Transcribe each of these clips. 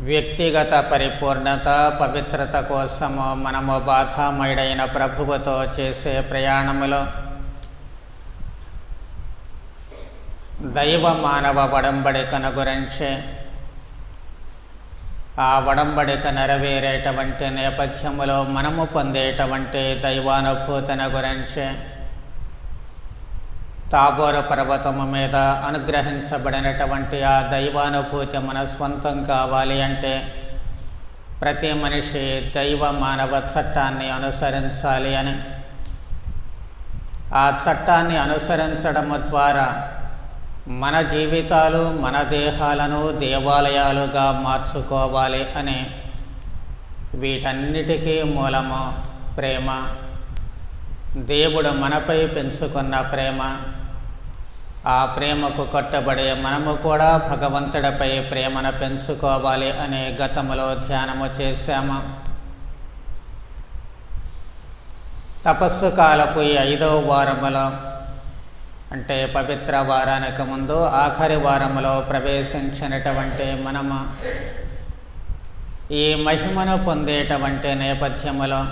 వ్యక్తిగత పరిపూర్ణత, పవిత్రత కోసము మనము బాధామయుడైన ప్రభువుతో చేసే ప్రయాణములో దైవ మానవ ఒడంబడికను గురించి, ఆ ఒడంబడిక నెరవేరేటువంటి నేపథ్యములో మనము పొందేటువంటి దైవానుభూతిని గురించి, తాబోరు పర్వతము మీద అనుగ్రహించబడినటువంటి ఆ దైవానుభూతి మన స్వంతం కావాలి అంటే ప్రతి మనిషి దైవ మానవ చట్టాన్ని అనుసరించాలి అని, ఆ చట్టాన్ని అనుసరించడము ద్వారా మన జీవితాలు, మన దేహాలను దేవాలయాలుగా మార్చుకోవాలి అని, వీటన్నిటికీ మూలము ప్రేమ. దేవుడు మనపై పెంచుకున్న ప్రేమ. ఆ ప్రేమకు కట్టుబడి మనము కూడా భగవంతుడిపై ప్రేమను పెంచుకోవాలి అని గతంలో ధ్యానము చేశాము. తపస్సు కాలపు ఈ 5వ వారములో, అంటే పవిత్ర వారానికి ముందు ఆఖరి వారములో ప్రవేశించినటువంటి మనము ఈ మహిమను పొందేటువంటి నేపథ్యములో,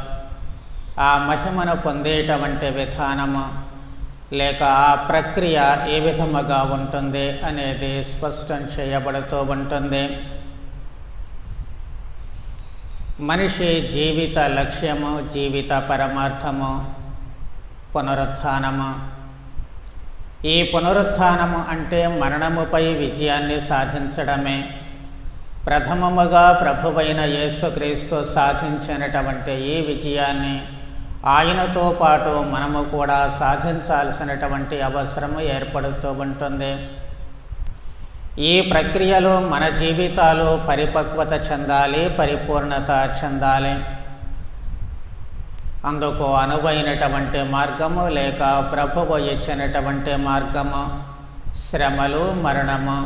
ఆ మహిమను పొందేటువంటి విధానము లేక ఆ ప్రక్రియ ఏ విధముగా ఉంటుంది అనేది స్పష్టం చేయబడుతూ ఉంటుంది. మనిషి జీవిత లక్ష్యము, జీవిత పరమార్థము పునరుత్థానము. ఈ పునరుత్థానము అంటే మరణముపై విజయాన్ని సాధించడమే. ప్రథమముగా ప్రభువైన యేసుక్రీస్తు సాధించినటువంటి ఈ విజయాన్ని ఆయనతో పాటు మనము కూడా సాధించాల్సినటువంటి అవసరము ఏర్పడుతూ ఉంటుంది. ఈ ప్రక్రియలో మన జీవితాలు పరిపక్వత చెందాలి, పరిపూర్ణత చెందాలి. అందుకు అనువైనటువంటి మార్గము లేక ప్రభువు ఇచ్చినటువంటి మార్గము శ్రమలు, మరణము.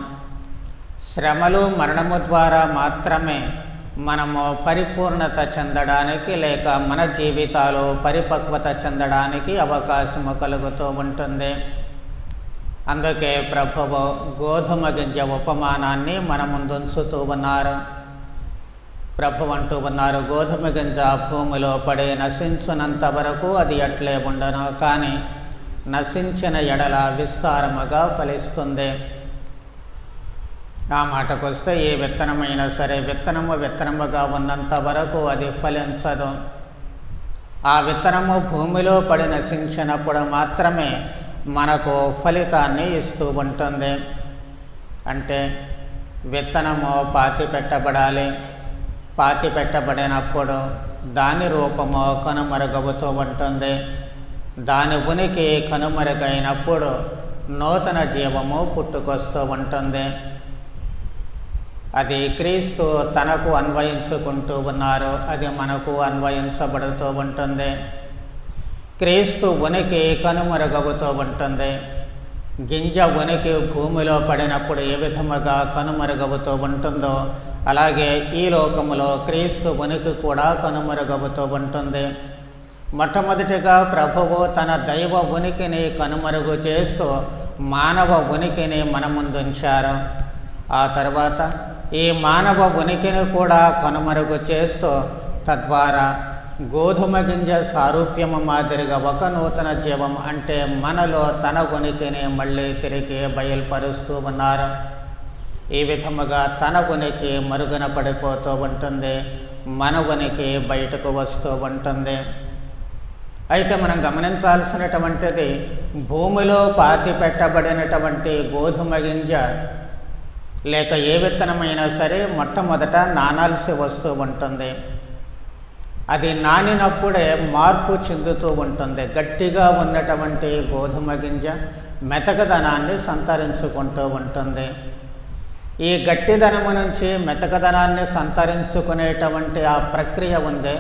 శ్రమలు, మరణము ద్వారా మాత్రమే మనము పరిపూర్ణత చెందడానికి లేక మన జీవితాలు పరిపక్వత చెందడానికి అవకాశము కలుగుతూ ఉంటుంది. అందుకే ప్రభువు గోధుమ గింజ ఉపమానాన్ని మన ముందుంచుతూ ఉన్నారు. ప్రభు అంటూ ఉన్నారు, గోధుమ గింజ భూమిలో పడి నశించినంత వరకు అది అట్లే ఉండను, కానీ నశించిన ఎడల విస్తారముగా ఫలిస్తుంది. ఆ మాటకొస్తే ఏ విత్తనమైనా సరే విత్తనముగా ఉన్నంత వరకు అది ఫలించదు. ఆ విత్తనము భూమిలో పడి నశించినప్పుడు మాత్రమే మనకు ఫలితాన్ని ఇస్తూ ఉంటుంది. అంటే విత్తనము పాతి పెట్టబడాలి. పాతి పెట్టబడినప్పుడు దాని రూపము కనుమరుగవుతూ ఉంటుంది. దాని ఉనికి కనుమరుగైనప్పుడు నూతన జీవము పుట్టుకొస్తూ ఉంటుంది. అది క్రీస్తు తనకు అన్వయించుకుంటూ ఉన్నారు, అది మనకు అన్వయించబడుతూ ఉంటుంది. క్రీస్తు ఉనికి కనుమరుగవుతూ ఉంటుంది. గింజ ఉనికి భూమిలో పడినప్పుడు ఏ విధముగా కనుమరుగవుతూ ఉంటుందో అలాగే ఈ లోకములో క్రీస్తు ఉనికి కూడా కనుమరుగవుతూ ఉంటుంది. మొట్టమొదటిగా ప్రభువు తన దైవ ఉనికిని కనుమరుగు చేస్తూ మానవ ఉనికిని మన ముందుంచారు. ఆ తర్వాత ఈ మానవ ఉనికిని కూడా కనుమరుగు చేస్తూ తద్వారా గోధుమ గింజ సారూప్యము మాదిరిగా ఒక నూతన జీవం అంటే మనలో తన ఉనికిని మళ్ళీ తిరిగి బయలుపరుస్తూ ఉన్నారు. ఈ విధముగా తన ఉనికి మరుగున పడిపోతూ ఉంటుంది, మన ఉనికి బయటకు వస్తూ ఉంటుంది. అయితే మనం గమనించాల్సినటువంటిది, భూమిలో పాతి పెట్టబడినటువంటి గోధుమ గింజ లేక ఏ విత్తనమైనా సరే మొట్టమొదట నానాల్సి వస్తూ ఉంటుంది. అది నానినప్పుడే మార్పు చెందుతూ ఉంటుంది. గట్టిగా ఉన్నటువంటి గోధుమ గింజ మెతకదనాన్ని సంతరించుకుంటూ ఉంటుంది. ఈ గట్టిదనము నుంచి మెతకదనాన్ని సంతరించుకునేటువంటి ఆ ప్రక్రియ ఉంది.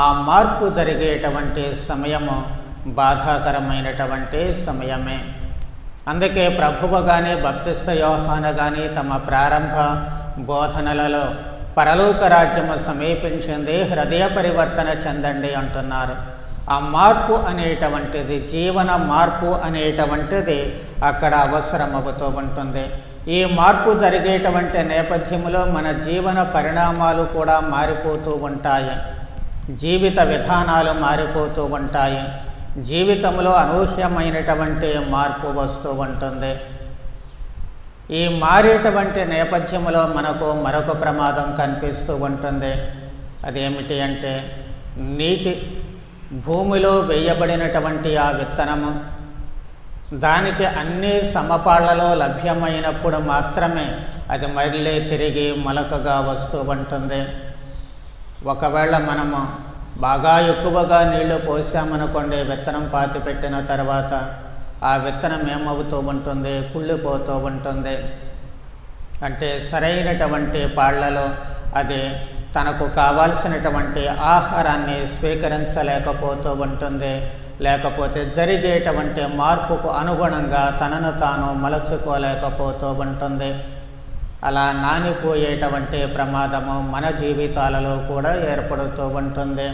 ఆ మార్పు జరిగేటువంటి సమయము బాధాకరమైనటువంటి సమయమే. అందుకే ప్రభువు కానీ బాప్తిస్మ యోహాను కానీ తమ ప్రారంభ బోధనలలో పరలోక రాజ్యము సమీపించింది, హృదయ పరివర్తన చెందండి అంటున్నారు. ఆ మార్పు అనేటువంటిది, జీవన మార్పు అనేటువంటిది అక్కడ అవసరమవుతూ ఉంటుంది. ఈ మార్పు జరిగేటువంటి నేపథ్యంలో మన జీవన పరిణామాలు కూడా మారిపోతూ ఉంటాయి, జీవిత విధానాలు మారిపోతూ ఉంటాయి, జీవితంలో అనూహ్యమైనటువంటి మార్పు వస్తూ ఉంటుంది. ఈ మారేటువంటి నేపథ్యంలో మనకు మరొక ప్రమాదం కనిపిస్తూ ఉంటుంది. అదేమిటి అంటే భూమిలో వేయబడినటువంటి ఆ విత్తనము దానికి అన్ని సమపాళ్లలో లభ్యమైనప్పుడు మాత్రమే అది మళ్ళీ తిరిగి మొలకగా వస్తూ ఉంటుంది. ఒకవేళ మనము బాగా ఎక్కువగా నీళ్లు పోసామనుకోండి, విత్తనం పాతి పెట్టిన తర్వాత ఆ విత్తనం ఏమవుతూ ఉంటుంది, కుళ్ళిపోతూ ఉంటుంది. అంటే సరైనటువంటి పాళ్లలో అది తనకు కావాల్సినటువంటి ఆహారాన్ని స్వీకరించలేకపోతూ ఉంటుంది, లేకపోతే జరిగేటువంటి మార్పుకు అనుగుణంగా తనను తాను మలచుకోలేకపోతూ ఉంటుంది. అలా నానిపోయేటువంటి ప్రమాదము మన జీవితాలలో కూడా ఏర్పడుతూ ఉంటుంది.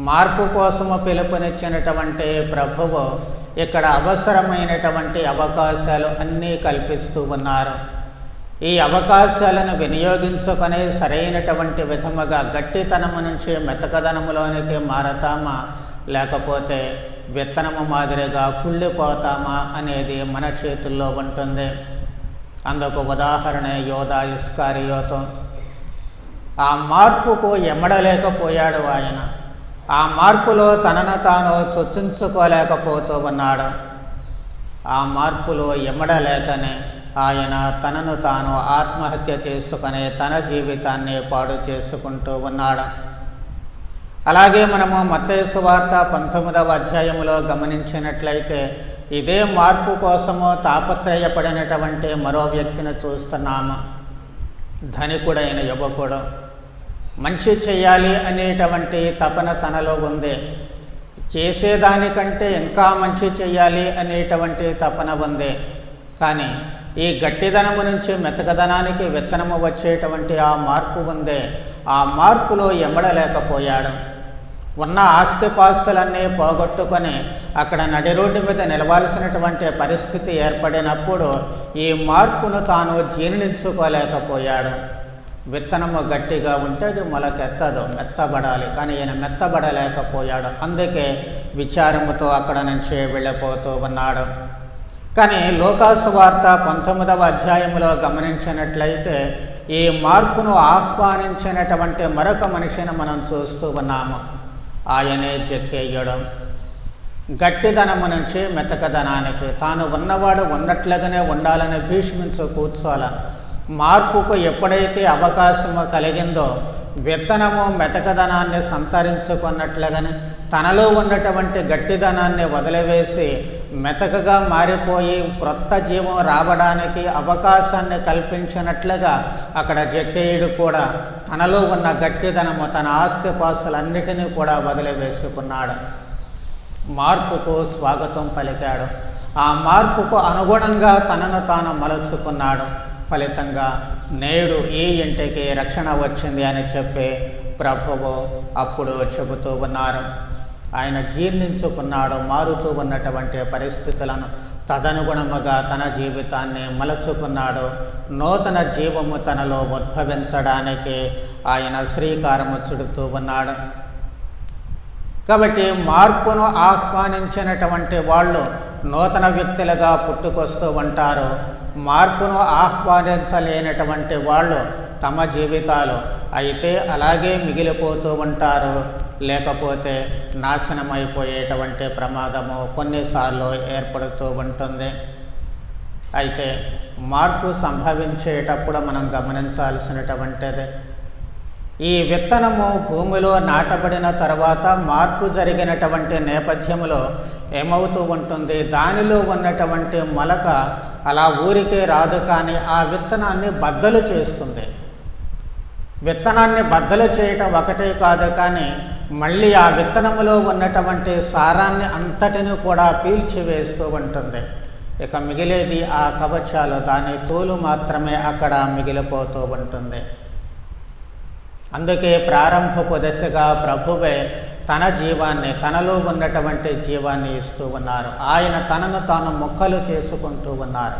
మార్పు కోసము పిలుపునిచ్చినటువంటి ప్రభువు ఇక్కడ అవసరమైనటువంటి అవకాశాలు అన్నీ కల్పిస్తూ ఉన్నారు. ఈ అవకాశాలను వినియోగించుకొని సరైనటువంటి విధముగా గట్టితనము నుంచి మెతకదనములోనికి మారతామా, లేకపోతే విత్తనము మాదిరిగా కుళ్ళిపోతామా అనేది మన చేతుల్లో ఉంటుంది. అందుకు ఉదాహరణ యోధా ఇస్కారియోతు. ఆ మార్పుకు ఎమ్మడలేకపోయాడు ఆయన. ఆ మార్పులో తనను తాను చొచ్చించుకోలేకపోతూ ఉన్నాడు. ఆ మార్పులో ఎమ్మడలేకనే ఆయన తనను తాను ఆత్మహత్య చేసుకుని తన జీవితాన్ని పాడు చేసుకుంటూ ఉన్నాడు. అలాగే మనము మత్తయి సువార్త 19వ అధ్యాయంలో గమనించినట్లయితే ఇదే మార్పు కోసము తాపత్రయపడినటువంటి మరో వ్యక్తిని చూస్తున్నాము. ధనికుడైన యువకుడు మంచి చేయాలి అనేటువంటి తపన తనలో ఉంది. చేసేదానికంటే ఇంకా మంచి చేయాలి అనేటువంటి తపన ఉంది. కానీ ఈ గట్టిదనము నుంచి మెతకదనానికి విత్తనము వచ్చేటువంటి ఆ మార్పు ఉంది. ఆ మార్పులో ఎమ్మడలేకపోయాడు. ఉన్న ఆస్తిపాస్తులన్నీ పోగొట్టుకొని అక్కడ నడి రోడ్డు మీద నిలవాల్సినటువంటి పరిస్థితి ఏర్పడినప్పుడు ఈ మార్పును తాను జీర్ణించుకోలేకపోయాడు. విత్తనము గట్టిగా ఉంటే అది మొలకెత్తదు, మెత్తబడాలి. కానీ ఈయన మెత్తబడలేకపోయాడు. అందుకే విచారముతో అక్కడ నుంచి వెళ్ళిపోతూ ఉన్నాడు. కానీ లూకాసు వార్త 19వ అధ్యాయంలో గమనించినట్లయితే ఈ మార్పును ఆహ్వానించినటువంటి మరొక మనిషిని మనం చూస్తూ ఉన్నాము. ఆయనే జక్కయ్యడు. గట్టిదనము నుంచి మెతకదనానికి తాను ఉన్నవాడు ఉన్నట్లుగానే ఉండాలని భీష్మించు కూర్చోాల. మార్పుకు ఎప్పుడైతే అవకాశము కలిగిందో విత్తనము మెతకదనాన్ని సంతరించుకున్నట్లుగానే తనలో ఉన్నటువంటి గట్టిదనాన్ని వదిలివేసి మెతకగా మారిపోయి క్రొత్త జీవం రావడానికి అవకాశాన్ని కల్పించినట్లుగా అక్కడ జక్కయ్యుడు కూడా తనలో ఉన్న గట్టిదనము, తన ఆస్తిపాస్తులన్నిటినీ కూడా వదిలివేసుకున్నాడు. మార్పుకు స్వాగతం పలికాడు. ఆ మార్పుకు అనుగుణంగా తనను తాను మలుచుకున్నాడు. ఫలితంగా నేడు ఈ ఇంటికి రక్షణ వచ్చింది అని చెప్పి ప్రభువు అప్పుడు చెబుతూ ఉన్నారు. ఆయన జీర్ణించుకున్నాడు మారుతూ ఉన్నటువంటి పరిస్థితులను, తదనుగుణముగా తన జీవితాన్ని మలుచుకున్నాడు. నూతన జీవము తనలో ఉద్భవించడానికి ఆయన శ్రీకారము చుడుతూ ఉన్నాడు. కాబట్టి మార్పును ఆహ్వానించినటువంటి వాళ్ళు నూతన వ్యక్తులుగా పుట్టుకొస్తూ ఉంటారు. మార్పును ఆహ్వానించలేనటువంటి వాళ్ళు తమ జీవితాలు అయితే అలాగే మిగిలిపోతూ ఉంటారు, లేకపోతే నాశనమైపోయేటువంటి ప్రమాదము కొన్నిసార్లు ఏర్పడుతూ ఉంటుంది. అయితే మార్పు సంభవించేటప్పుడు మనం గమనించాల్సినటువంటిది, ఈ విత్తనము భూమిలో నాటబడిన తర్వాత మార్పు జరిగినటువంటి నేపథ్యంలో ఏమవుతూ ఉంటుంది, దానిలో ఉన్నటువంటి మొలక అలా ఊరికే రాదు, కానీ ఆ విత్తనాన్ని బద్దలు చేస్తుంది. విత్తనాన్ని బద్దలు చేయటం ఒకటే కాదు, కానీ మళ్ళీ ఆ విత్తనములో ఉన్నటువంటి సారాన్ని అంతటిని కూడా పీల్చివేస్తూ ఉంటుంది. ఇక మిగిలేది ఆ కవచాలు, దాని తోలు మాత్రమే అక్కడ మిగిలిపోతూ ఉంటుంది. అందుకే ప్రారంభపు దశగా ప్రభువే తన జీవాన్ని, తనలో ఉన్నటువంటి జీవాన్ని ఇస్తూ ఉన్నారు. ఆయన తనను తాను ముక్కలు చేసుకుంటూ ఉన్నారు.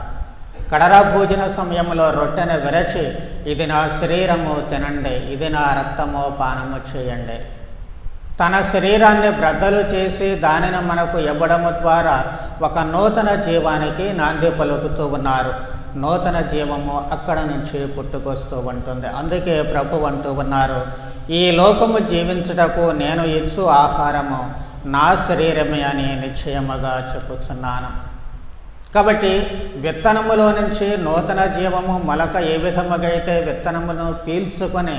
కడరా భోజన సమయంలో రొట్టెను విరచి, ఇది నా శరీరము తినండి, ఇది నా రక్తము పానము చేయండి. తన శరీరాన్ని బ్రద్దలు చేసి దానిని మనకు ఇవ్వడము ద్వారా ఒక నూతన జీవానికి నాంది పలుకుతూ ఉన్నారు. నూతన జీవము అక్కడ నుంచి పుట్టుకొస్తూ ఉంటుంది. అందుకే ప్రభు అంటూ ఉన్నారు, ఈ లోకము జీవించుటకు నేను ఇచ్చు ఆహారము నా శరీరమే అని నిశ్చయముగా చెప్పుచున్నాను. కాబట్టి విత్తనములో నుంచి నూతన జీవము మొలక ఏ విధముగా అయితే విత్తనమును పీల్చుకొని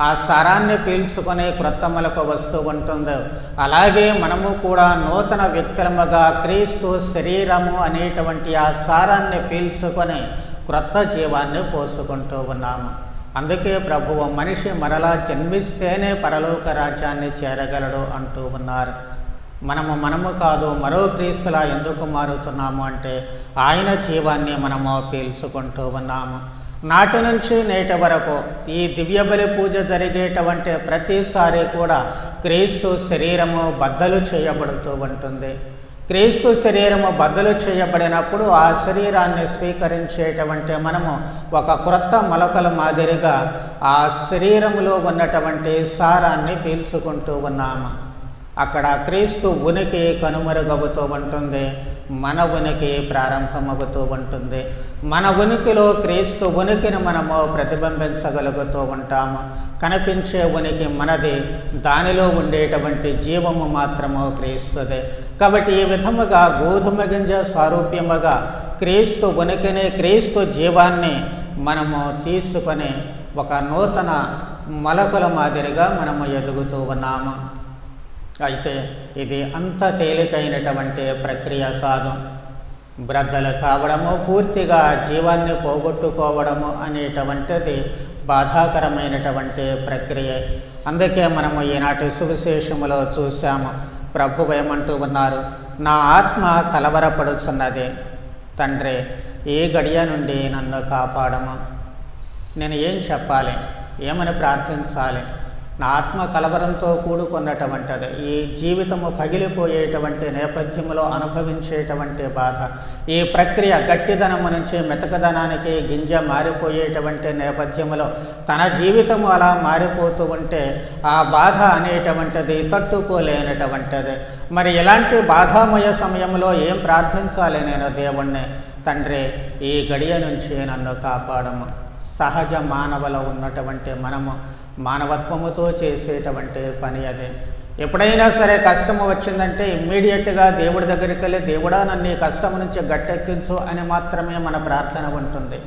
ఆ సారాన్ని పీల్చుకొని క్రొత్త మొలక వస్తూ ఉంటుందో, అలాగే మనము కూడా నూతన వ్యక్తులముగా క్రీస్తు శరీరము అనేటువంటి ఆ సారాన్ని పీల్చుకొని క్రొత్త జీవాన్ని పోసుకుంటూ ఉన్నాము. అందుకే ప్రభువు మనిషి మరలా జన్మిస్తేనే పరలోక రాజ్యాన్ని చేరగలడు అంటూ ఉన్నారు. మనము కాదు, మరో క్రీస్తులా ఎందుకు మారుతున్నాము అంటే ఆయన జీవాన్ని మనము పీల్చుకుంటూ ఉన్నాము. నాటి నుంచి నేటి వరకు ఈ దివ్యబలి పూజ జరిగేటువంటి ప్రతిసారి కూడా క్రీస్తు శరీరము బద్దలు చేయబడుతూ ఉంటుంది. క్రీస్తు శరీరము బద్దలు చేయబడినప్పుడు ఆ శరీరాన్ని స్వీకరించేటువంటి మనము ఒక క్రొత్త మొలకల మాదిరిగా ఆ శరీరములో ఉన్నటువంటి సారాన్ని పీల్చుకుంటూ ఉన్నాము. అక్కడ క్రీస్తు ఉనికి కనుమరుగవుతూ ఉంటుంది, మన ఉనికి ప్రారంభమవుతూ ఉంటుంది. మన ఉనికిలో క్రీస్తు ఉనికిని మనము ప్రతిబింబించగలుగుతూ ఉంటాము. కనిపించే ఉనికి మనది, దానిలో ఉండేటువంటి జీవము మాత్రము క్రీస్తుదే. కాబట్టి ఈ విధముగా గోధుమ గింజ సారూప్యముగా క్రీస్తు ఉనికిని, క్రీస్తు జీవాన్ని మనము తీసుకొని ఒక నూతన మొలకల మాదిరిగా మనము ఎదుగుతూ ఉన్నాము. అయితే ఇది అంత తేలికైనటువంటి ప్రక్రియ కాదు. బ్రద్దలు కావడము, పూర్తిగా జీవాన్ని పోగొట్టుకోవడము అనేటువంటిది బాధాకరమైనటువంటి ప్రక్రియ. అందుకే మనము ఈనాటి సువిశేషములో చూశాము, ప్రభువు ఏమంటూ ఉన్నారు, నా ఆత్మ కలవరపడుచున్నది, తండ్రి ఈ గడియ నుండి నన్ను కాపాడము. నేను ఏం చెప్పాలి, ఏమని ప్రార్థించాలి? నా ఆత్మ కలవరంతో కూడుకున్నటువంటిది. ఈ జీవితము పగిలిపోయేటువంటి నేపథ్యంలో అనుభవించేటువంటి బాధ, ఈ ప్రక్రియ గట్టిదనము నుంచి మెతకదనానికి గింజ మారిపోయేటువంటి నేపథ్యంలో తన జీవితము అలా మారిపోతూ ఉంటే ఆ బాధ అనేటువంటిది తట్టుకోలేనటువంటిది. మరి ఇలాంటి బాధామయ సమయంలో ఏం ప్రార్థించాలి నేను దేవుణ్ణి? తండ్రి ఈ గడియ నుంచి నన్ను కాపాడము. సహజ మానవులో ఉన్నటువంటి మనము మానవత్వముతో చేసేటువంటి పని అదే. ఎప్పుడైనా సరే కష్టము వచ్చిందంటే ఇమ్మీడియట్గా దేవుడి దగ్గరికి వెళ్ళి, దేవుడా నన్ను ఈ కష్టం నుంచి గట్టెక్కించు అని మాత్రమే మన ప్రార్థన ఉంటుంది.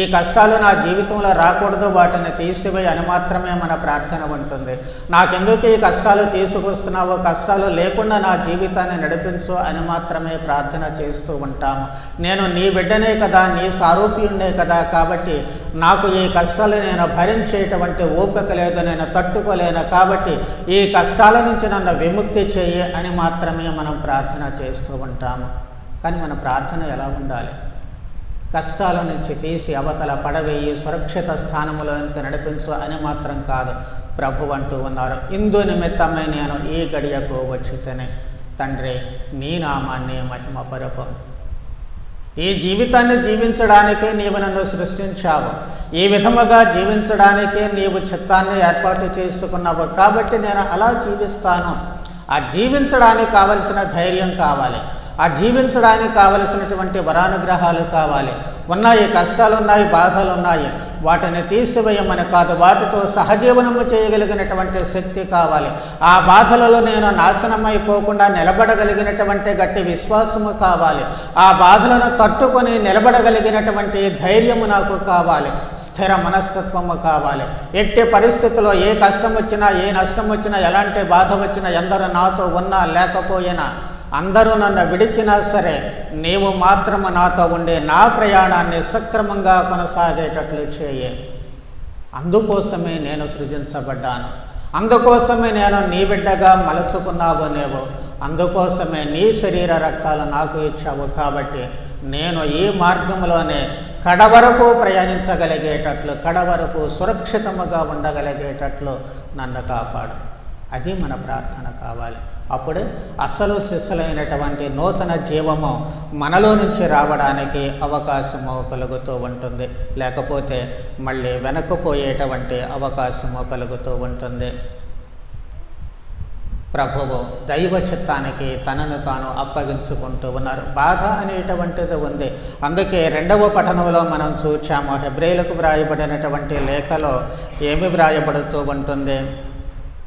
ఈ కష్టాలు నా జీవితంలో రాకూడదు, వాటిని తీసివేయి అని మాత్రమే మన ప్రార్థన ఉంటుంది. నాకెందుకు ఈ కష్టాలు తీసుకొస్తున్నావో, కష్టాలు లేకుండా నా జీవితాన్ని నడిపించు అని మాత్రమే ప్రార్థన చేస్తూ ఉంటాము. నేను నీ బిడ్డనే కదా, నీ సారూప్యుడే కదా, కాబట్టి నాకు ఈ కష్టాలు నేను భరించేటువంటి ఓపిక లేదు, నేను తట్టుకోలేను, కాబట్టి ఈ కష్టాల నుంచి నన్ను విముక్తి చేయి అని మాత్రమే మనం ప్రార్థన చేస్తూ ఉంటాము. కానీ మన ప్రార్థన ఎలా ఉండాలి? కష్టాల నుంచి తీసి అవతల పడవేయి సురక్షిత స్థానంలోనికి నడిపించు అని మాత్రం కాదు. ప్రభు అంటూ ఉన్నారు, ఇందు నిమిత్తమై నేను ఈ గడియకు వచ్చితేనే, తండ్రి నీ నామాన్ని మహిమపరపు. ఈ జీవితాన్ని జీవించడానికి నీవు నన్ను సృష్టించావు, ఈ విధముగా జీవించడానికి నీవు చిత్తాన్ని ఏర్పాటు చేసుకున్నావు, కాబట్టి నేను అలా జీవిస్తాను. ఆ జీవించడానికి కావలసిన ధైర్యం కావాలి, ఆ జీవించడానికి కావలసినటువంటి వరానుగ్రహాలు కావాలి. ఉన్నాయి, కష్టాలు ఉన్నాయి, బాధలు ఉన్నాయి, వాటిని తీసివేయమని కాదు, వాటితో సహజీవనము చేయగలిగినటువంటి శక్తి కావాలి. ఆ బాధలలో నేను నాశనమైపోకుండా నిలబడగలిగినటువంటి గట్టి విశ్వాసము కావాలి. ఆ బాధలను తట్టుకొని నిలబడగలిగినటువంటి ధైర్యము నాకు కావాలి, స్థిర మనస్తత్వము కావాలి. ఎట్టి పరిస్థితుల్లో ఏ కష్టం వచ్చినా, ఏ నష్టం వచ్చినా, ఎలాంటి బాధ వచ్చినా, ఎందరూ నాతో ఉన్నా లేకపోయినా, అందరూ నన్ను విడిచినా సరే నీవు మాత్రము నాతో ఉండి నా ప్రయాణాన్ని సక్రమంగా కొనసాగేటట్లు చేయి. అందుకోసమే నేను సృజించబడ్డాను, అందుకోసమే నేను నీ బిడ్డగా మలుచుకున్నావు నీవు, అందుకోసమే నీ శరీర రక్తాలు నాకు ఇచ్చావు. కాబట్టి నేను ఈ మార్గంలోనే కడవరకు ప్రయాణించగలిగేటట్లు, కడవరకు సురక్షితముగా ఉండగలిగేటట్లు నన్ను కాపాడు. అది మన ప్రార్థన కావాలి. అప్పుడు అసలు సిస్సులైనటువంటి నూతన జీవము మనలో నుంచి రావడానికి అవకాశము కలుగుతూ ఉంటుంది. లేకపోతే మళ్ళీ వెనక్కిపోయేటువంటి అవకాశము కలుగుతూ ఉంటుంది. ప్రభువు దైవ చిత్తానికి తనను తాను అప్పగించుకుంటూ ఉన్నారు. బాధ అనేటువంటిది ఉంది. అందుకే 2వ పఠనంలో మనం చూచాము. హెబ్రేయులకు వ్రాయబడినటువంటి లేఖలో ఏమి వ్రాయబడుతూ ఉంటుంది?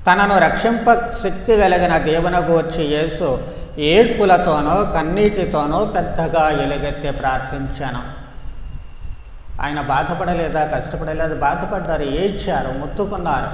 తనను రక్షింప శక్తి కలిగిన దేవుని గూర్చి యేసు ఏడ్పులతోనో కన్నీటితోనో పెద్దగా ఎలుగెత్తి ప్రార్థించాను. ఆయన బాధపడలేదా? కష్టపడలేదు? బాధపడ్డారు, ఏడ్చారు, ముత్తుకున్నారు.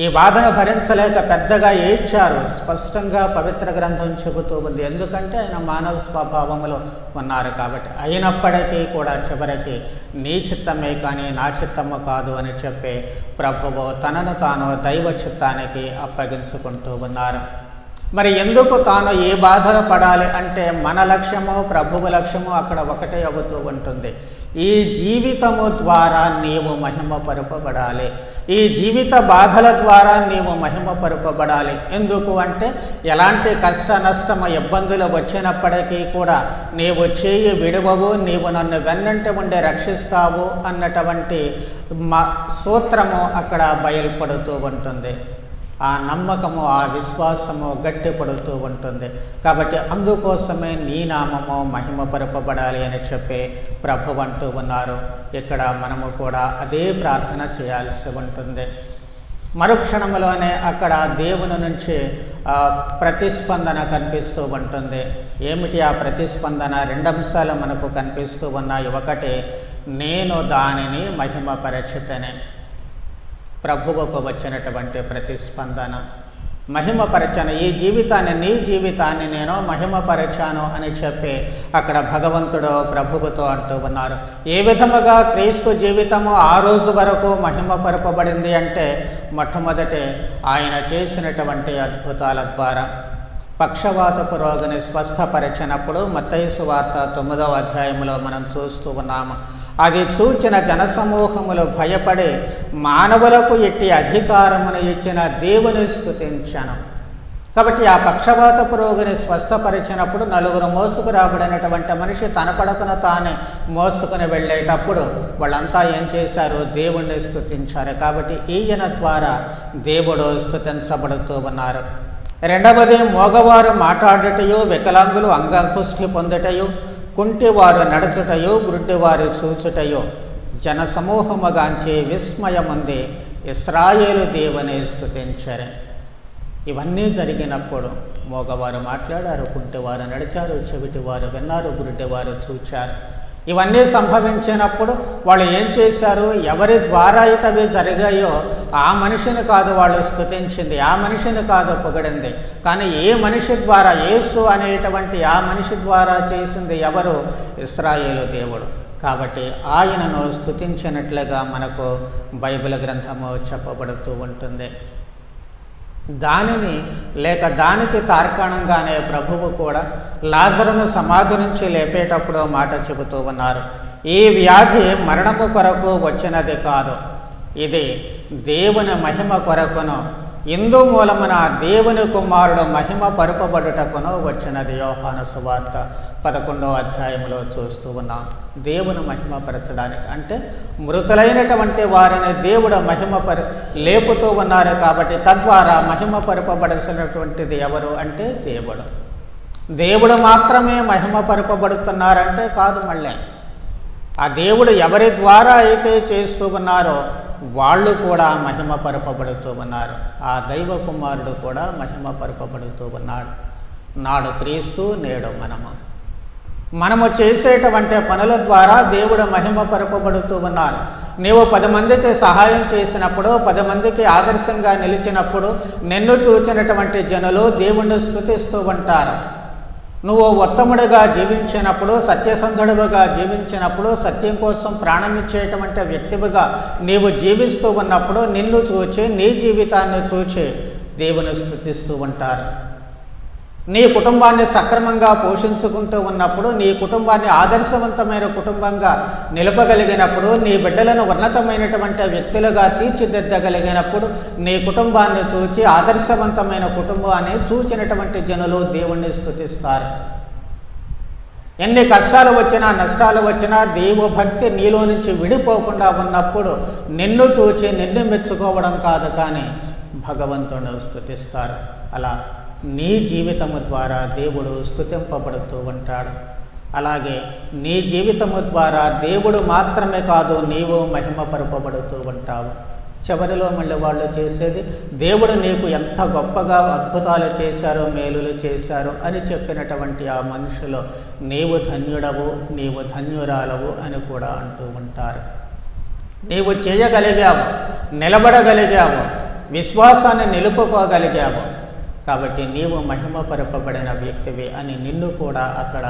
ఈ బాధను భరించలేక పెద్దగా ఏడ్చారు. స్పష్టంగా పవిత్ర గ్రంథం చెబుతూ ఉంది. ఎందుకంటే ఆయన మానవ స్వభావంలో ఉన్నారు కాబట్టి. అయినప్పటికీ కూడా చివరికి నీ చిత్తమే కానీ నా చిత్తము కాదు అని చెప్పి ప్రభువు తనను తాను దైవ చిత్తానికి అప్పగించుకుంటూ ఉన్నారు. మరి ఎందుకు తాను ఏ బాధలు పడాలి అంటే మన లక్ష్యము ప్రభువు లక్ష్యము అక్కడ ఒకటే అవుతూ ఉంటుంది. ఈ జీవితము ద్వారా నీవు మహిమపరపబడాలి. ఈ జీవిత బాధల ద్వారా నీవు మహిమపరపబడాలి. ఎందుకు అంటే ఎలాంటి కష్ట నష్టము ఇబ్బందులు వచ్చినప్పటికీ కూడా నీవు చేయి విడువవు, నీవు నన్ను వెన్నంటి ఉండి రక్షిస్తావు అన్నటువంటి సూత్రము అక్కడ బయలుపడుతూ ఉంటుంది. ఆ నమ్మకము, ఆ విశ్వాసము గట్టిపడుతూ ఉంటుంది. కాబట్టి అందుకోసమే నీ నామము మహిమపరపబడాలి అని చెప్పి ప్రభువు అంటూ ఉన్నారు. ఇక్కడ మనము కూడా అదే ప్రార్థన చేయాల్సి ఉంటుంది. మరుక్షణంలోనే అక్కడ దేవుని నుంచి ప్రతిస్పందన కనిపిస్తూ ఉంటుంది. ఏమిటి ఆ ప్రతిస్పందన? 2 అంశాలు మనకు కనిపిస్తూ ఉన్నాయి. ఒకటి, నేను దానిని మహిమపరచుతనే. ప్రభువుకు వచ్చినటువంటి ప్రతిస్పందన మహిమపరచాను. ఈ జీవితాన్ని, నీ జీవితాన్ని నేను మహిమపరచాను అని చెప్పి అక్కడ భగవంతుడు ప్రభువుతో అంటూ ఉన్నారు. ఏ విధముగా క్రీస్తు జీవితము ఆ రోజు వరకు మహిమపరపబడింది అంటే మొట్టమొదటి ఆయన చేసినటువంటి అద్భుతాల ద్వారా. పక్షవాతపు రోగిని స్వస్థపరిచినప్పుడు మత్తయి సువార్త 9వ అధ్యాయంలో మనం చూస్తూ ఉన్నాము. అది చూచిన జనసమూహములు భయపడి మానవులకు ఎట్టి అధికారమును ఇచ్చిన దేవుని స్తుతించను. కాబట్టి ఆ పక్షవాతపు రోగిని స్వస్థపరిచినప్పుడు 4 మోసుకు రాబడినటువంటి మనిషి తన పడకను తానే మోసుకుని వెళ్ళేటప్పుడు వాళ్ళంతా ఏం చేశారు? దేవుణ్ణి స్తుతించారు. కాబట్టి ఈయన ద్వారా దేవుడు స్తుతించబడుతూ ఉన్నారు. 2వది, మోగవారు మాట్లాడుటయు, వికలాంగులు అంగపుష్టి పొందుటయు, కుంటివారు నడుచుటయు, గుడ్డివారు చూచుటయు జనసమూహముగాంచి విస్మయముంది ఇశ్రాయేలు దేవుని స్తుతించరు. ఇవన్నీ జరిగినప్పుడు మోగవారు మాట్లాడారు, కుంటివారు నడిచారు, చెవిటివారు విన్నారు, గుడ్డివారు చూచారు. ఇవన్నీ సంభవించినప్పుడు వాళ్ళు ఏం చేశారు? ఎవరి ద్వారా అయితే అవి జరిగాయో ఆ మనిషిని కాదు వాళ్ళు స్తుతించింది, ఆ మనిషిని కాదు పొగిడింది. కానీ ఏ మనిషి ద్వారా, యేసు అనేటువంటి ఆ మనిషి ద్వారా చేసింది ఎవరు? ఇశ్రాయేలు దేవుడు. కాబట్టి ఆయనను స్తుతించినట్లుగా మనకు బైబిల్ గ్రంథము చెప్పబడుతూ ఉంటుంది. దానిని లేక దానికి తార్కాణంగానే ప్రభువు కూడా లాజరును సమాధి నుంచి లేపేటప్పుడు మాట చెబుతూ ఉన్నారు. ఈ వ్యాధి మరణము కొరకు వచ్చినది కాదు, ఇది దేవుని మహిమ కొరకును, ఇందు మూలమున దేవుని కుమారుడు మహిమ పరుపబడుటకును వచ్చినది. యోహాను సువార్త 11వ అధ్యాయంలో చూస్తూ ఉన్నాం. దేవుని మహిమపరచడానికి అంటే మృతులైనటువంటి వారిని దేవుడు లేపుతూ ఉన్నారు. కాబట్టి తద్వారా మహిమపరపబడాల్సినటువంటిది ఎవరు అంటే దేవుడు. దేవుడు మాత్రమే మహిమపరపబడుతున్నారంటే కాదు. మళ్ళీ ఆ దేవుడు ఎవరి ద్వారా అయితే చేస్తూ ఉన్నారో వాళ్ళు కూడా మహిమపరపబడుతూ ఉన్నారు. ఆ దైవ కుమారుడు కూడా మహిమపరపబడుతూ ఉన్నాడు. నాడు క్రీస్తు, నేడు మనము చేసేటువంటి పనుల ద్వారా దేవుడు మహిమపరపబడుతూ ఉన్నారు. నీవు 10 మందికి సహాయం చేసినప్పుడు, 10 మందికి ఆదర్శంగా నిలిచినప్పుడు నిన్ను చూచినటువంటి జనులు దేవుణ్ణి స్తుతిస్తూ ఉంటారు. నువ్వు ఉత్తముడిగా జీవించినప్పుడు, సత్యసంధుడుగా జీవించినప్పుడు, సత్యం కోసం ప్రాణమిచ్చేటువంటి వ్యక్తిగా నీవు జీవిస్తూ ఉన్నప్పుడు నిన్ను చూచి, నీ జీవితాన్ని చూచి దేవుని స్తుతిస్తూ ఉంటారు. నీ కుటుంబాన్ని సక్రమంగా పోషించుకుంటూ ఉన్నప్పుడు, నీ కుటుంబాన్ని ఆదర్శవంతమైన కుటుంబంగా నిలపగలిగినప్పుడు, నీ బిడ్డలను ఉన్నతమైనటువంటి వ్యక్తులుగా తీర్చిదిద్దగలిగినప్పుడు, నీ కుటుంబాన్ని చూచి ఆదర్శవంతమైన కుటుంబాన్ని చూచినటువంటి జనులు దేవుణ్ణి స్తుతిస్తారు. ఎన్ని కష్టాలు వచ్చినా నష్టాలు వచ్చినా దైవభక్తి నీలో నుంచి విడిపోకుండా ఉన్నప్పుడు నిన్ను చూచి నిన్ను మెచ్చుకోవడం కాదు, కానీ భగవంతుని స్తుతిస్తారు. అలా నీ జీవితము ద్వారా దేవుడు స్తుతింపబడుతూ ఉంటాడు. అలాగే నీ జీవితము ద్వారా దేవుడు మాత్రమే కాదు, నీవు మహిమపరపబడుతూ ఉంటావు. చివరిలో మళ్ళీ వాళ్ళు చేసేది, దేవుడు నీకు ఎంత గొప్పగా అద్భుతాలు చేశారో, మేలులు చేశారు అని చెప్పినటువంటి ఆ మనుషులు నీవు ధన్యుడవు, నీవు ధన్యురాలవు అని కూడా అంటూ ఉంటారు. నీవు చేయగలిగావు, నిలబడగలిగావు, విశ్వాసాన్ని నిలుపుకోగలిగావు, కాబట్టి నీవు మహిమపరపబడిన వ్యక్తివి అని నిన్ను కూడా అక్కడ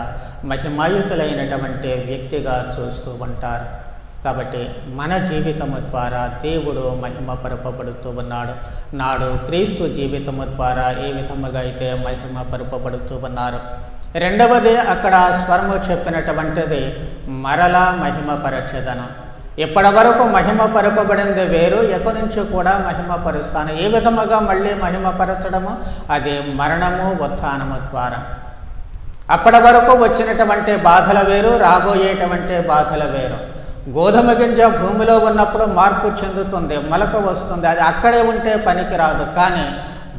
మహిమాయుతులైనటువంటి వ్యక్తిగా చూస్తూ ఉంటారు. కాబట్టి మన జీవితము ద్వారా దేవుడు మహిమపరపబడుతూ ఉన్నాడు. నాడు క్రీస్తు జీవితము ద్వారా ఏ విధముగా అయితే మహిమపరపబడుతూ ఉన్నారు. రెండవది అక్కడ స్వరము చెప్పినటువంటిది మరలా మహిమపరచెదను. ఇప్పటి వరకు మహిమపరపబడింది వేరు, ఎక్కడి నుంచి కూడా మహిమపరుస్తాను. ఏ విధముగా మళ్ళీ మహిమపరచడము? అది మరణము ఉత్థానము ద్వారా. అప్పటి వరకు వచ్చినటువంటి బాధల వేరు, రాబోయేటువంటి బాధల వేరు. గోధుమ గింజ భూమిలో ఉన్నప్పుడు మార్పు చెందుతుంది, మొలక వస్తుంది, అది అక్కడే ఉంటే పనికి రాదు, కానీ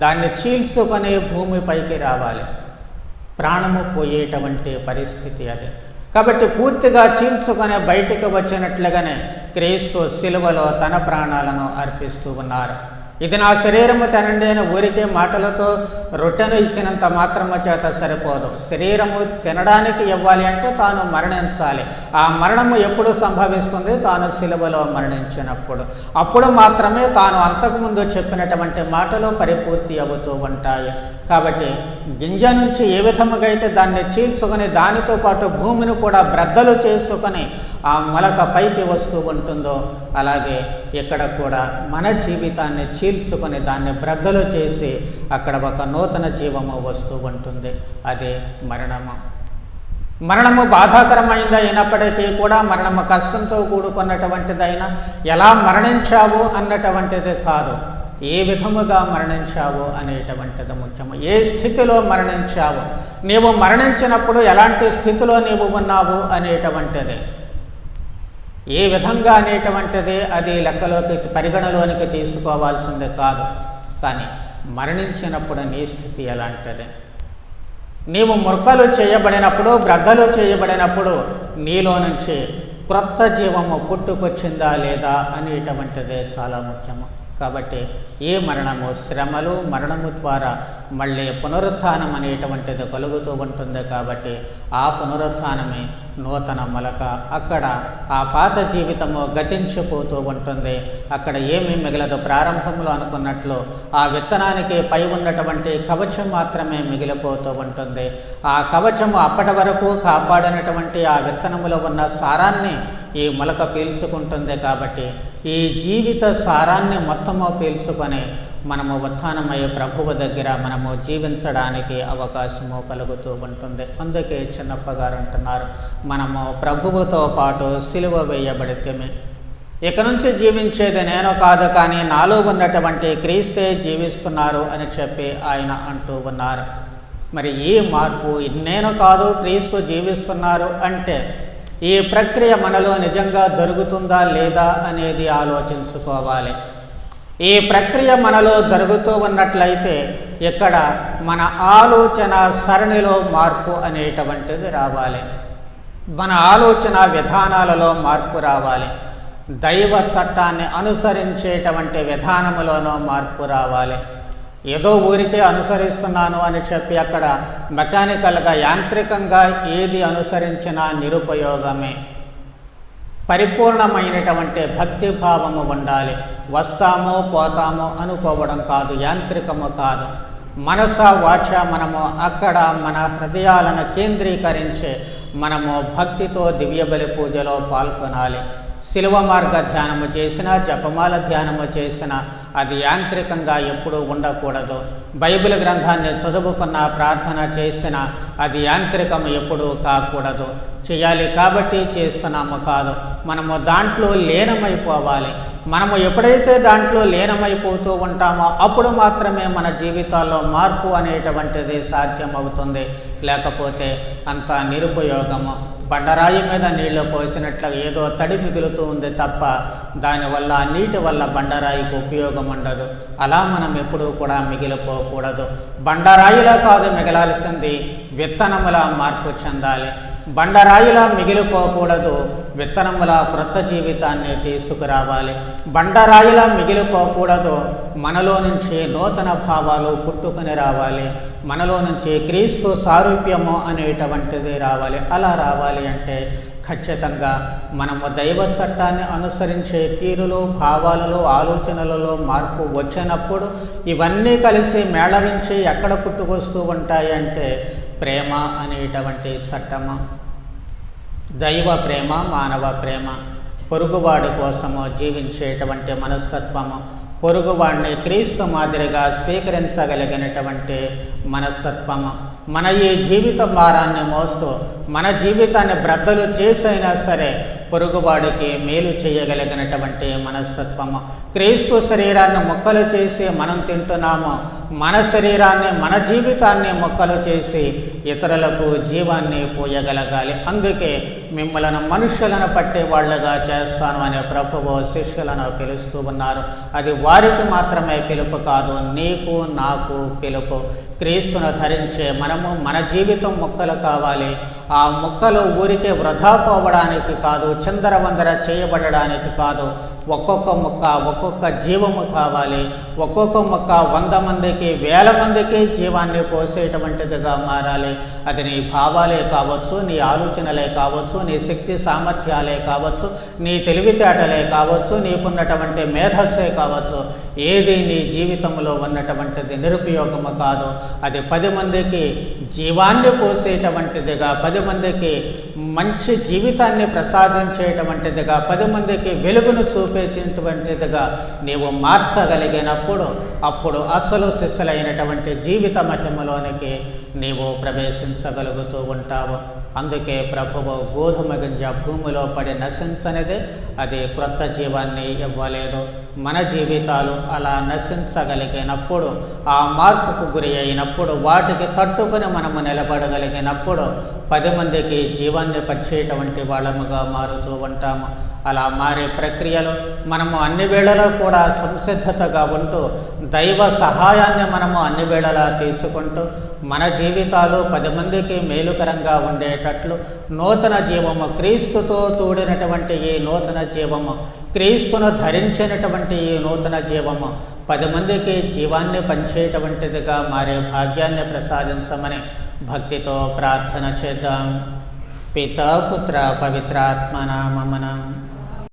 దాన్ని చీల్చుకొని భూమిపైకి రావాలి. ప్రాణము పోయేటువంటి పరిస్థితి అది. కాబట్టి పూర్తిగా చీల్చుకొని బయటికి వచ్చినట్లుగానే క్రీస్తు శిలువలో తన ప్రాణాలను అర్పిస్తూ ఉన్నారు. ఇది నా శరీరము తినండి అని ఊరికే మాటలతో రొట్టెను ఇచ్చినంత మాత్రము చేత సరిపోదు. శరీరము తినడానికి ఇవ్వాలి అంటే తాను మరణించాలి. ఆ మరణము ఎప్పుడు సంభవిస్తుంది? తాను శిలువలో మరణించినప్పుడు. అప్పుడు మాత్రమే తాను అంతకుముందు చెప్పినటువంటి మాటలు పరిపూర్తి అవుతూ ఉంటాయి. కాబట్టి గింజ నుంచి ఏ విధముగా అయితే దాన్ని చీల్చుకొని దానితో పాటు భూమిని కూడా బ్రద్దలు చేసుకొని ఆ మొలక పైకి వస్తూ ఉంటుందో, అలాగే ఇక్కడ కూడా మన జీవితాన్ని చీల్చుకొని దాన్ని బ్రద్దలు చేసి అక్కడ ఒక నూతన జీవము వస్తూ ఉంటుంది. అదే మరణము. మరణము బాధాకరమైంది అయినప్పటికీ కూడా, మరణము కష్టంతో కూడుకున్నటువంటిదైనా ఎలా మరణించావు అన్నటువంటిది కాదు, ఏ విధముగా మరణించావు అనేటువంటిది ముఖ్యము. ఏ స్థితిలో మరణించావు, నీవు మరణించినప్పుడు ఎలాంటి స్థితిలో నీవు ఉన్నావు అనేటువంటిది, ఏ విధంగా అనేటువంటిది అది లెక్కలోకి పరిగణలోనికి తీసుకోవాల్సిందే కాదు. కానీ మరణించినప్పుడు నీ స్థితి ఎలాంటిది? నీవు ముక్కలు చేయబడినప్పుడు, బ్రద్దలు చేయబడినప్పుడు నీలో నుంచి క్రొత్త జీవము పుట్టుకొచ్చిందా లేదా అనేటువంటిదే చాలా ముఖ్యము. కాబట్టి ఈ మరణము, శ్రమలు, మరణము ద్వారా మళ్ళీ పునరుత్థానం అనేటువంటిది కలుగుతూ ఉంటుంది. కాబట్టి ఆ పునరుత్థానమే నూతన మొలక. అక్కడ ఆ పాత జీవితము గతించిపోతూ ఉంటుంది. అక్కడ ఏమీ మిగలదు. ప్రారంభంలో అనుకున్నట్లు ఆ విత్తనానికి పై ఉన్నటువంటి కవచం మాత్రమే మిగిలిపోతూ ఉంటుంది. ఆ కవచము అప్పటి వరకు కాపాడినటువంటి ఆ విత్తనములో ఉన్న సారాన్ని ఈ మొలక పీల్చుకుంటుంది. కాబట్టి ఈ జీవిత సారాన్ని మొత్తము పీల్చుకొని మనము ఉత్థానమయ్యే ప్రభువు దగ్గర మనము జీవించడానికి అవకాశము కలుగుతూ ఉంటుంది. అందుకే చిన్నప్ప గారు అంటున్నారు, మనము ప్రభువుతో పాటు సిలువ వేయబడితేమే. ఇక నుంచి జీవించేది నేను కాదు, కానీ నాలో ఉన్నటువంటి క్రీస్తే జీవిస్తున్నారు అని చెప్పి ఆయన అంటూ ఉన్నారు. మరి ఈ మార్పు నేను కాదు, క్రీస్తు జీవిస్తున్నారు అంటే ఈ ప్రక్రియ మనలో నిజంగా జరుగుతుందా లేదా అనేది ఆలోచించుకోవాలి. ఈ ప్రక్రియ మనలో జరుగుతూ ఉన్నట్లయితే ఇక్కడ మన ఆలోచన సరళిలో మార్పు అనేటువంటిది రావాలి. మన ఆలోచన విధానాలలో మార్పు రావాలి. దైవ చట్టాన్ని అనుసరించేటువంటి విధానములోనూ మార్పు రావాలి. ఏదో ఊరికే అనుసరిస్తున్నాను అని చెప్పి అక్కడ మెకానికల్గా, యాంత్రికంగా ఏది అనుసరించినా నిరుపయోగమే. పరిపూర్ణమైనటువంటి భక్తి భావము ఉండాలి. వస్తామో పోతామో అనుకోవడం కాదు, యాంత్రికము కాదు. మనస వాచ మనము అక్కడ మన హృదయాలను కేంద్రీకరించి మనము భక్తితో దివ్య బలి పూజలో పాల్గొనాలి. శిలువ మార్గ ధ్యానము చేసినా, జపమాల ధ్యానము చేసినా అది యాంత్రికంగా ఎప్పుడూ ఉండకూడదు. బైబిల్ గ్రంథాన్ని చదువుకున్న, ప్రార్థన చేసినా అది యాంత్రికము ఎప్పుడూ కాకూడదు. చేయాలి కాబట్టి చేస్తున్నాము కాదు, మనము దాంట్లో లీనమైపోవాలి. మనము ఎప్పుడైతే దాంట్లో లీనమైపోతూ ఉంటామో అప్పుడు మాత్రమే మన జీవితాల్లో మార్పు అనేటువంటిది సాధ్యమవుతుంది. లేకపోతే అంత నిరుపయోగము. బండరాయి మీద నీళ్లు పోసినట్లు ఏదో తడి మిగులుతూ ఉంది తప్ప దానివల్ల, నీటి వల్ల బండరాయికి ఉపయోగం ఉండదు. అలా మనం ఎప్పుడూ కూడా మిగిలిపోకూడదు. బండరాయిలా కాదు మిగలాల్సింది, విత్తనములా మార్పు చెందాలి. బండరాయిలా మిగిలిపోకూడదు, విత్తనములా క్రొత్త జీవితాన్ని తీసుకురావాలి. బండరాయిలా మిగిలిపోకూడదు, మనలో నుంచి నూతన భావాలు పుట్టుకొని రావాలి. మనలో నుంచి క్రీస్తు సారూప్యము అనేటువంటిది రావాలి. అలా రావాలి అంటే ఖచ్చితంగా మనము దైవ చట్టాన్ని అనుసరించే తీరులో, భావాలలో, ఆలోచనలలో మార్పు వచ్చినప్పుడు ఇవన్నీ కలిసి మేళవించి ఎక్కడ పుట్టుకొస్తూ ఉంటాయి అంటే ప్రేమ అనేటువంటి చట్టము, దైవ ప్రేమ, మానవ ప్రేమ, పొరుగువాడి కోసము జీవించేటువంటి మనస్తత్వము, పొరుగువాడిని క్రీస్తు మాదిరిగా స్వీకరించగలిగినటువంటి మనస్తత్వము, మన ఈ జీవిత భారాన్ని మోస్తూ మన జీవితాన్ని బ్రద్దలు చేసైనా సరే పొరుగువాడికి మేలు చేయగలిగినటువంటి మనస్తత్వము. క్రీస్తు శరీరాన్ని ముక్కలు చేసి మనం తింటున్నాము, మన శరీరాన్ని, మన జీవితాన్ని ముక్కలు చేసి ఇతరులకు జీవాన్ని పోయగలగాలి. అందుకే మిమ్మలను మనుష్యులను పట్టే వాళ్ళగా చేస్తాను అనే ప్రభువు శిష్యులను పిలుస్తూ ఉన్నారు. అది వారికి మాత్రమే పిలుపు కాదు, నీకు నాకు పిలుపు. క్రీస్తును ధరించే మనము మన జీవితం ముక్కలు కావాలి. ఆ ముక్కలు ఊరికే వృధా పోవడానికి కాదు, చిందరవందర చేయబడడానికి కాదు. ఒక్కొక్క ముక్క ఒక్కొక్క జీవము కావాలి. ఒక్కొక్క ముక్క 100 మందికి, 1000 మందికి జీవాన్ని పోసేటువంటిదిగా మారాలి. అది నీ భావాలే కావచ్చు, నీ ఆలోచనలే కావచ్చు, నీ శక్తి సామర్థ్యాలే కావచ్చు, నీ తెలివితేటలే కావచ్చు, నీకున్నటువంటి మేధస్సే కావచ్చు. ఏది నీ జీవితంలో ఉన్నటువంటిది నిరుపయోగము కాదు. అది 10 మందికి జీవాన్ని పోసేటువంటిదిగా, 10 మందికి మంచి జీవితాన్ని ప్రసాదించేటువంటిదిగా, 10 మందికి వెలుగును చూపేటువంటిదిగా నీవు మార్చగలిగినప్పుడు అప్పుడు అసలు శిష్యులైనటువంటి జీవిత మహిమలోనికి నీవు ప్రవేశించగలుగుతూ ఉంటావు. అందుకే ప్రభువు గోధుమ గింజ భూమిలో పడి నశించనిదే, అది క్రొత్త జీవాన్ని ఇవ్వలేదు. మన జీవితాలు అలా నశించగలిగినప్పుడు, ఆ మార్పుకు గురి అయినప్పుడు, వాటికి తట్టుకుని మనము నిలబడగలిగినప్పుడు 10 మందికి జీవాన్ని పంచేటువంటి వాళ్ళముగా మారుతూ ఉంటాము. అలా మారే ప్రక్రియలో మనము అన్ని వేళలా కూడా సంసిద్ధతగా ఉంటూ, దైవ సహాయాన్ని మనము అన్ని వేళలా తీసుకుంటూ, మన జీవితాలు 10 మందికి మేలుకరంగా ఉండేటట్లు నూతన జీవము, క్రీస్తుతో తోడినటువంటి ఈ నూతన జీవము, క్రీస్తును ధరించినటువంటి ఈ నూతన జీవము 10 మందికి జీవాన్ని పంచేటువంటిదిగా మారే భాగ్యాన్ని ప్రసాదించమని భక్తితో ప్రార్థన చేద్దాం. పితా పుత్ర పవిత్రాత్మ నామమున.